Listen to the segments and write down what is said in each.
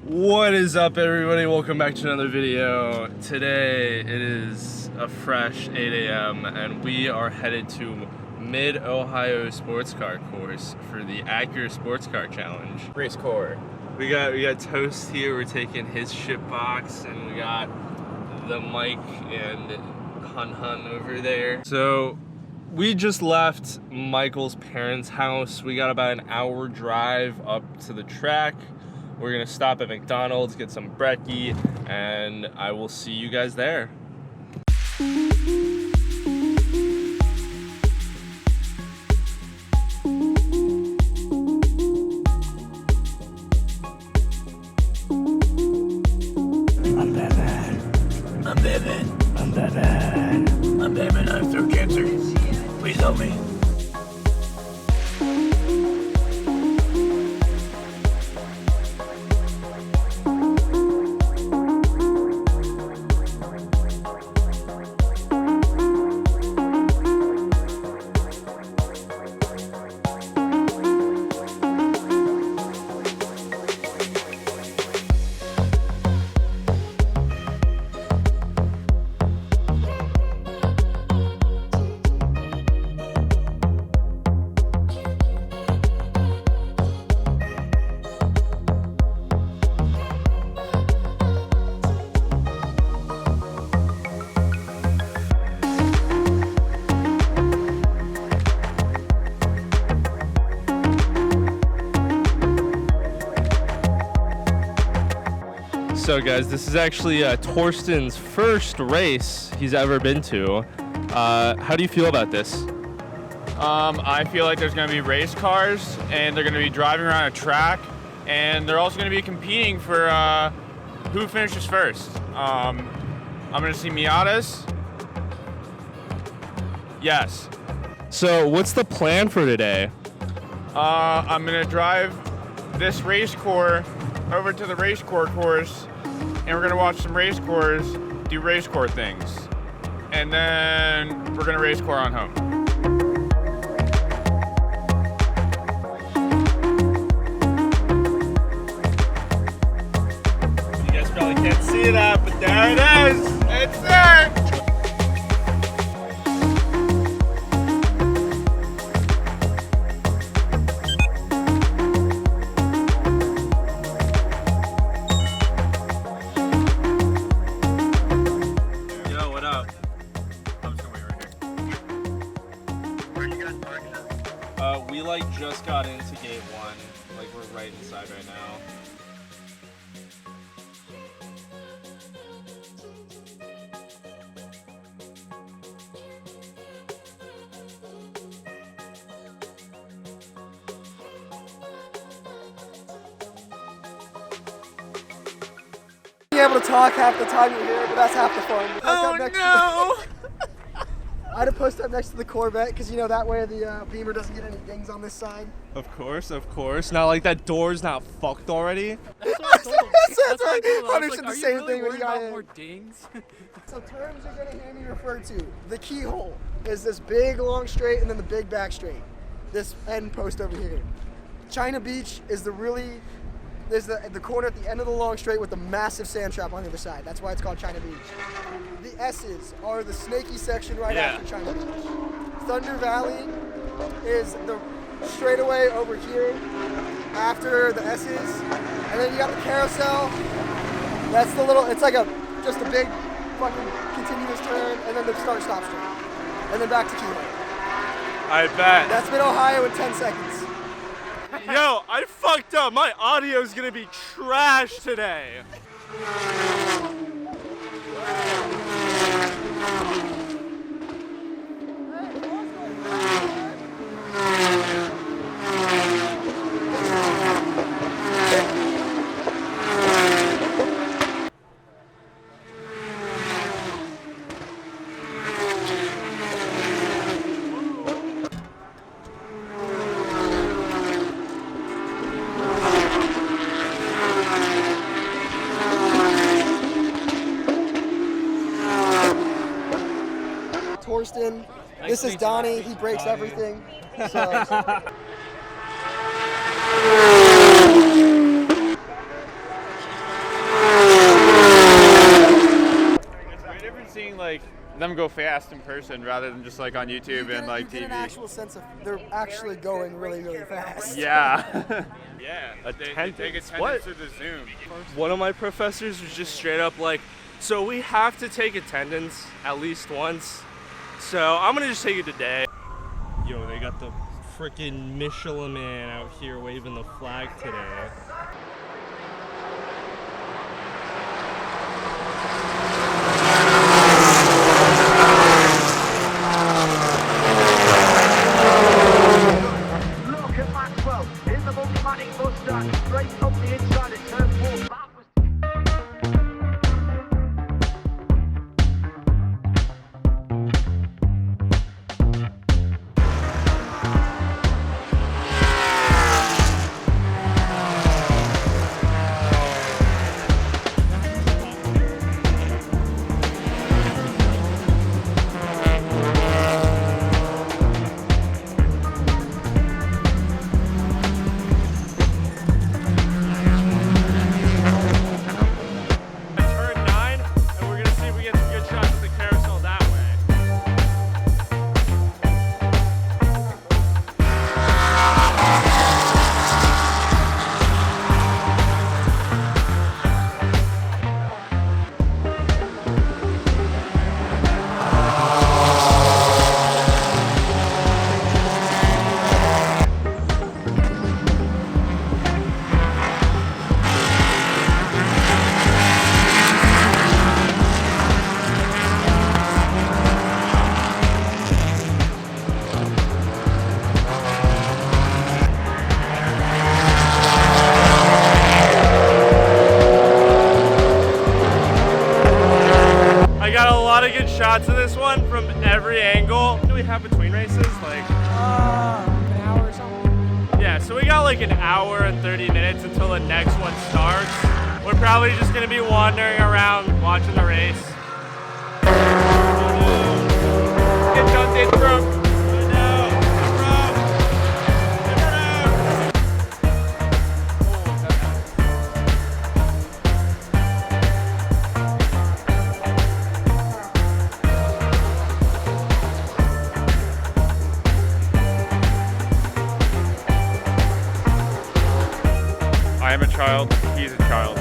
What is up, everybody? Welcome back to another video. Today it is a fresh 8 a.m. and we are headed to Mid-Ohio Sports Car Course for the Acura Sports Car Challenge. Race core. We got Toast here. We're taking his ship box, and we got the Mike and Hun over there. So we just left Michael's parents' house. We got about an hour drive up to the track. We're gonna stop at McDonald's, get some brekkie, and I will see you guys there. I'm Batman. I have throat cancer. Please help me. So guys, this is actually Torsten's first race he's ever been to. How do you feel about this? I feel like there's going to be race cars, and they're going to be driving around a track, and they're also going to be competing for who finishes first. I'm going to see Miatas. Yes. So what's the plan for today? I'm going to drive this race core over to the race core course, and we're going to watch some race cores do race core things. And then we're going to race core on home. You guys probably can't see that, but there it is. It's there. Yo, what up? I'm just going to wait right here. Where are you guys parking at? We just got into gate 1. Like, we're right inside right now. Being able to talk half the time you're here, but that's half the fun. Oh no! I had to post up next to the Corvette because you know that way the Beamer doesn't get any dings on this side. Of course. Not like that door's not fucked already. That's right. Hunter said the same thing when he got in. More dings? So terms you're gonna hear me refer to. The keyhole is this big long straight and then the big back straight. This end post over here. China Beach is there's the corner at the end of the long straight with the massive sand trap on the other side. That's why it's called China Beach. The S's are the snaky section right after China Beach. Thunder Valley is the straightaway over here after the S's. And then you got the carousel. That's the little, it's like just a big fucking continuous turn, and then the start-stop straight. And then back to Keyhole. I bet. That's Mid-Ohio in 10 seconds. Yo, I fucked up. My audio's gonna be trash today. Torsten. This is Donnie. He breaks everything. So. them go fast in person rather than just like on YouTube and like you TV. get an actual sense of they're actually going really, really fast. Yeah. Yeah. They take Attendance. attendance What? through the Zoom. One of my professors was just straight up like, so we have to take attendance at least once. So I'm gonna just take it today. Yo, they got the freaking Michelin Man out here waving the flag today. Look at Maxwell in the Multimatic Mustang, straight up the inside at turn 4. That was Turn 9, and we're gonna see if we get some good shots of the carousel that way. I got a lot of good shots of this one from every angle. What do we have between races? Like, An hour or something. yeah, so we got like an hour and 30 minutes until the next one starts. We're probably just gonna be wandering around watching the race. Get done, did broke. I am a child. He's a child.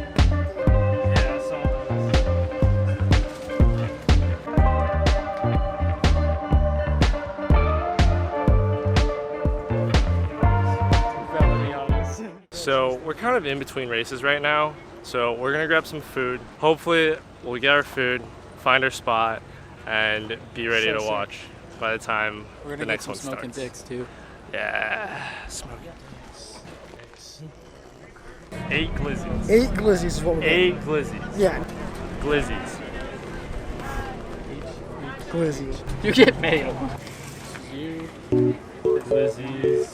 Yeah, some of those. So we're kind of in between races right now. So we're gonna grab some food. Hopefully we'll get our food, find our spot, and be ready to watch by the time We're gonna the get next some one smoking starts. dicks too. Yeah, smoking dicks. 8 glizzies. 8 glizzies is what we're doing. 8 glizzies. Yeah, Glizzies. glizzies. You get mail. You glizzies.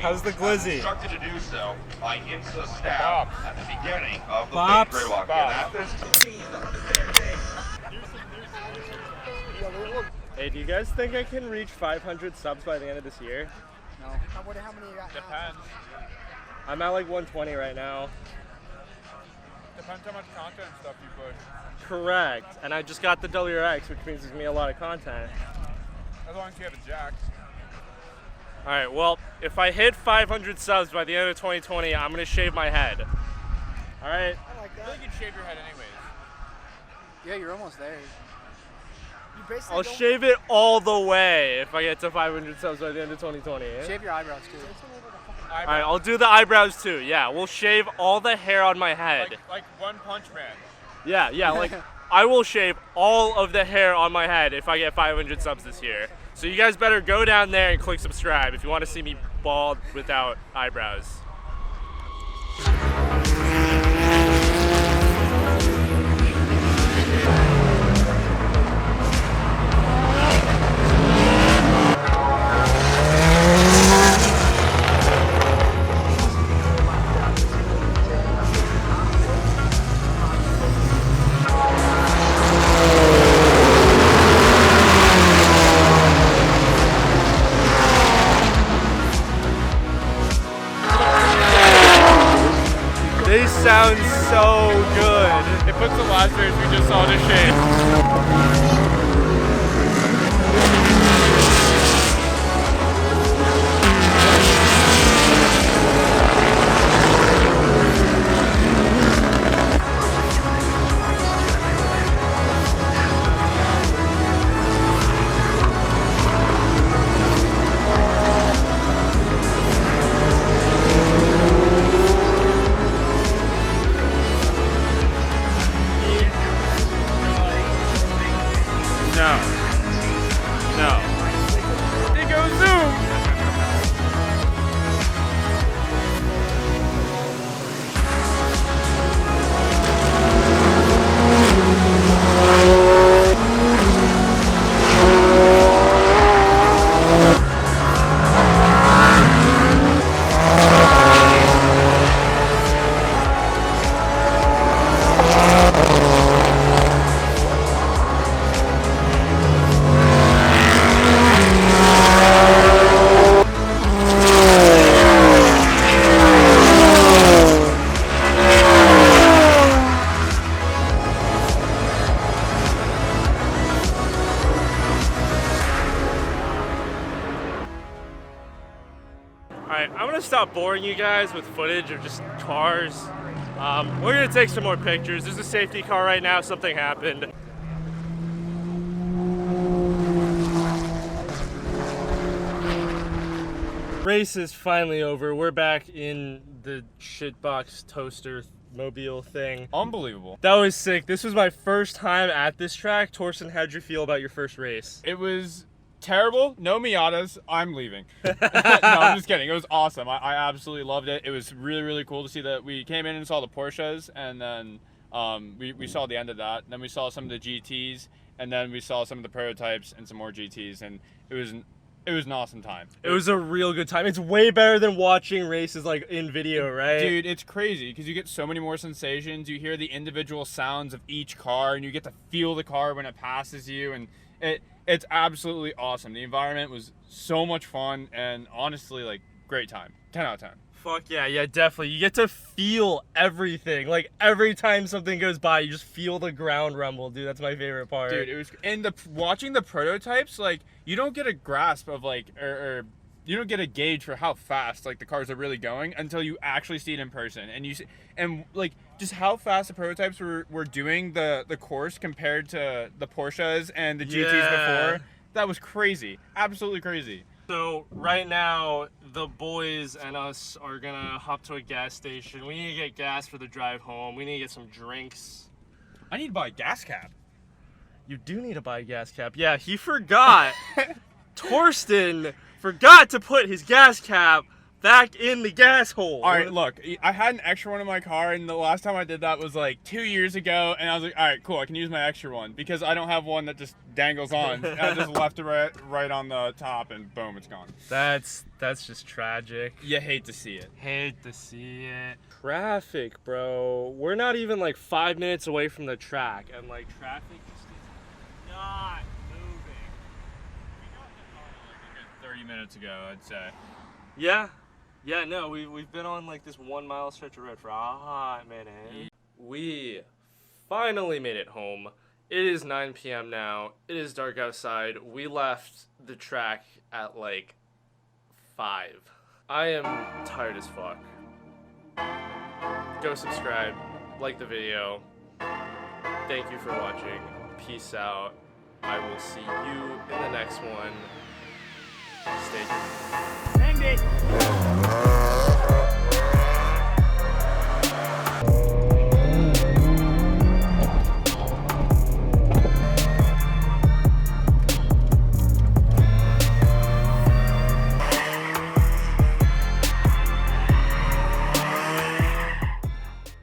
How's the glizzy? Instructed to do so by IMSA staff at the beginning of the Bops. grid walk. And at this Hey, do you guys think I can reach 500 subs by the end of this year? How many you got now? Depends. I'm at like 120 right now. Depends how much content and stuff you push. Correct. And I just got the WRX, which means there's gonna be a lot of content. As long as you have a jack. All right, well, if I hit 500 subs by the end of 2020, I'm gonna shave my head. All right? I like I feel that. like you'd shave your head anyways. Yeah, you're almost there. basically I'll don't- shave it all the way if I get to 500 subs by the end of 2020. Eh? Shave your eyebrows too. All right, I'll do the eyebrows too. Yeah, we'll shave all the hair on my head. Like One Punch Man. Yeah, like I will shave all of the hair on my head if I get 500 subs this year. So you guys better go down there and click subscribe if you want to see me bald without eyebrows. They sound so good. It puts the last race we just saw to shame. No. It goes zoom. Alright, I'm gonna stop boring you guys with footage of just cars. We're gonna take some more pictures. There's a safety car right now, something happened. Race is finally over. We're back in the shitbox toaster mobile thing. Unbelievable. That was sick. This was my first time at this track. Torsten, how'd you feel about your first race? It was terrible. No Miatas. I'm leaving. No, I'm just kidding. It was awesome. I absolutely loved it. It was really, really cool to see that we came in and saw the Porsches, and then we saw the end of that. Then we saw some of the GTs, and then we saw some of the prototypes and some more GTs, and it was an awesome time. It was a real good time. It's way better than watching races like in video, right? Dude, it's crazy because you get so many more sensations. You hear the individual sounds of each car, and you get to feel the car when it passes you, and it's absolutely awesome. The environment was so much fun, and honestly, like, great time. 10 out of 10. Fuck yeah, definitely. You get to feel everything. Like every time something goes by, you just feel the ground rumble, dude. That's my favorite part. Dude, it was, and watching the prototypes, like, you don't get a grasp of like, or you don't get a gauge for how fast like the cars are really going until you actually see it in person, and you see, and like just how fast the prototypes were doing the course compared to the Porsches and the GTs before. That was crazy, absolutely crazy. So right now, the boys and us are gonna hop to a gas station. We need to get gas for the drive home. We need to get some drinks. I need to buy a gas cap. You do need to buy a gas cap. Yeah, he forgot. Torsten forgot to put his gas cap back in the gas hole. All right, look, I had an extra one in my car, and the last time I did that was like 2 years ago, and I was like, all right, cool, I can use my extra one because I don't have one that just dangles on. I just left it right on the top, and boom, it's gone. That's just tragic. You hate to see it. Hate to see it. Traffic, bro. We're not even like 5 minutes away from the track, and like traffic just is not moving. We got in the car like a good 30 minutes ago, I'd say. Yeah, no, we've been on like this 1 mile stretch of road for a hot minute. We finally made it home. It is 9 p.m. now. It is dark outside. We left the track at like 5. I am tired as fuck. Go subscribe, like the video. Thank you for watching. Peace out. I will see you in the next one. Stay tuned.